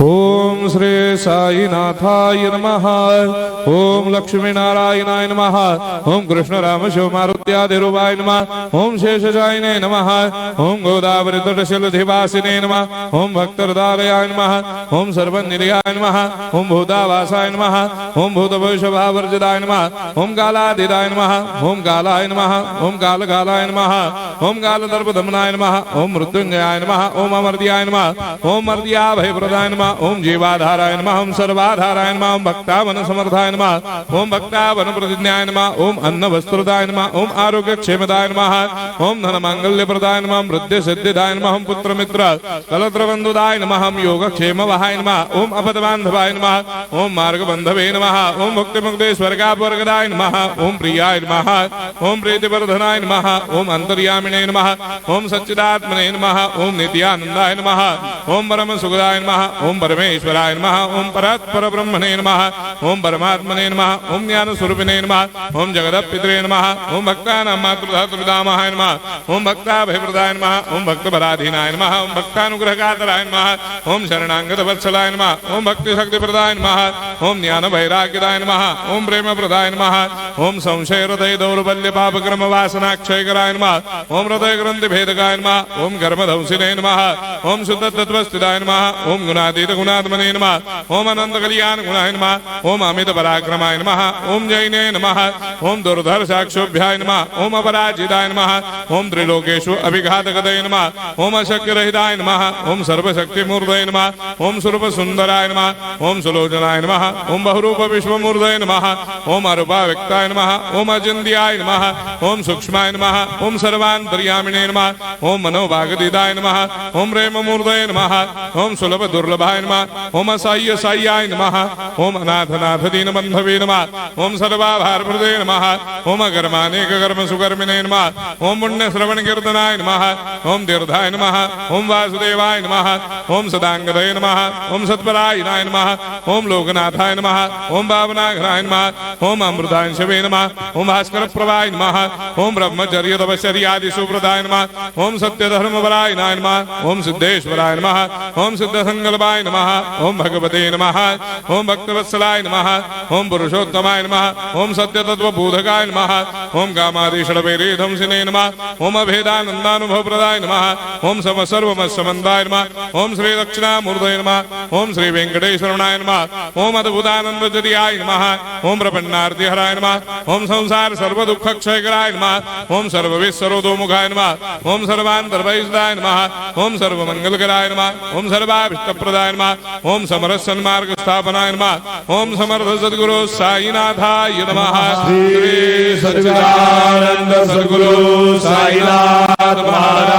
ओम श्री साईनाथाय नमः। ओम लक्ष्मी नारायणाय नमः। ओम कृष्ण राम शिव मारुत्यादिरूपाय नमः। ओम शेषशायिने नमः। ओम गोदावरी तटशिलधिवासिने नमः। ओम भक्तहृदयाय नमः। ओम सर्वनिलयाय नमः। ओम भूतावासाय नमः। ओम भूतभविष्यभावर्जिताय नमः। ओम कालाधीराय नमः। ओम कालाय नमः। ओम कालकालाय नमः। ओम कालदर्पदमनाय नमः। ओम मृत्युंजयाय नमः। ओम अमर्त्याय नमः। ओम मर्त्याभयप्रदाय नमः। ओम जीवाधाराय नमः। ओम सर्वाधाराय नमः। ओम भक्तावन समर्थाय नमः। ओम भक्तावन प्रतिज्ञाय नमः। ओम अन्न वस्त्रदाय नमः। ओम आरोग्य क्षेमदाय नमः। ओम धन मांगल्य प्रदाय नमः। ओम वृद्धि सिद्धिदाय नमः। ओम पुत्र मित्र कलत्र बंधुदाय नमः। ओम योग क्षेम वहाय नमः। ओम अपद बांधवाय नमः। ओम मार्ग बंधवे नमः। ओम मुक्ति मुक्ति स्वर्गापवर्गदाय नमः। ओम प्रियाय नमः। ओम प्रीतिवर्धनाय नमः। ओम अंतर्यामिने नमः। ओम सच्चिदात्मने नमः। ओम नित्यानंदाय नमः। ओम परम सुखदाय नमः। ओम परमेश्वराय नमः। ओम परात्पर ब्रह्मणे नमः। ओम परमात्मने नमः। ओम ज्ञान स्वरूपिणे नमः। ओम जगदपितरे नमः। ओम भक्तानां मातृधातृदामहाय नमः। ओम भक्ताभयप्रदाय नमः। ओम भक्तपराधीनाय नमः। ओम भक्तानुग्रहकातराय नमः। ओम शरणागत वत्सलाय नमः। ओम भक्ति शक्ति प्रदाय नमः। ओम ज्ञान वैराग्यदाय नमः। ओम प्रेम प्रदाय नमः। ओम संशय हृदय दौर्बल्य पाप कर्म वासना क्षयकराय नमः। ओम हृदय ग्रंथि भेदकाय नमः। ओम कर्मधंसिने नमः। ओम शुद्ध तत्वस्थिताय नमः। ओम गुणातीत गुणात्मने नमः। ओम अनंत कल्याण गुणाय नमः। ओम अमित पराक्रमाय नमः। ओम जैने नमः। ओम दुर्धर साक्षोभ्याय नमः। ओम अपराजिताय नमः। ओम त्रिलोकेषु अभिघातगतये नमः। ओम अशक्य रहिताय नमः। ओम सर्वशक्ति मूर्तये नमः। ओम स्वरूप सुंदराय नमः। ओम सुलोचनाय नमः। ओम बहुरूप विश्वमूर्तये नमः। ओम अरूपाव्यक्ताय नमः। ओम अचिन्त्याय नमः। ओम सूक्ष्माय नमः। ओम सर्वान्तर्यामिने नमः। ओम मनोभागदिदाय नमः। ओम प्रेम मूर्तये नमः। ओम सुलभ दुर्लभाय नमः। ओम असह्य साह्याय नमः। ओम अनाथनाथ दीनबंधवे नमः। ओम सर्वाभारप्रदे नमः। ओम अकर्मानेक कर्म सुकर्मिणे नमः। ओम पुण्य श्रवण कीर्तनाय नमः। ओम तीर्थाय नमः। ओम वासुदेवाय नमः। ओम सदांगदये नमः। ओम सत्परायणाय नमः। ओम लोकनाथाय नमः। ओम भावनाघ्राय नमः। ओम अमृतांशवे नमः। ओम भास्कर प्रभाय नमः। ओम ब्रह्मचर्य तपश्चर्यादि सुप्रदाय नमः। ओम सत्य धर्म बलायनाय नमः। ओम सिद्धेश्वराय नमः। ओम सिद्ध संकल्पाय नमः। ओम भगवते नमः। ओम भक्तवत्सलाय नमः। ओम पुरुषोत्तमाय नमः। ओम सत्य तत्व बोधकाय नमः। ओम कामादि षड्भैरीधंसिने नमः। ओम अभेदानंदानुभव प्रदाय नमः। ओम सम सर्वमस्समन्दाय नमः। ओम श्री दक्षिणामूर्तये नमः। ओम श्री वेंकटेश्वरनाय नमः। ओम अद्भुतानंदजरियाय नमः। ओम प्रपन्नार्तिहराय नमः। ओम संसार सर्व दुख क्षयकराय नमः। ओम सर्वविस्सरोदोमुखाय नमः। ओम सर्वान्तर्वैसदाय नमः। ओम सर्वमंगलकराय नमः। ओम सर्वाभीष्टप्रदाय नमः। ओम समरस सन्मार्ग स्थापनाय नमः। ओम समर्थ सद्गुरु साईनाथाय नमः। श्री सच्चिदानंद सद्गुरु साईनाथ महाराज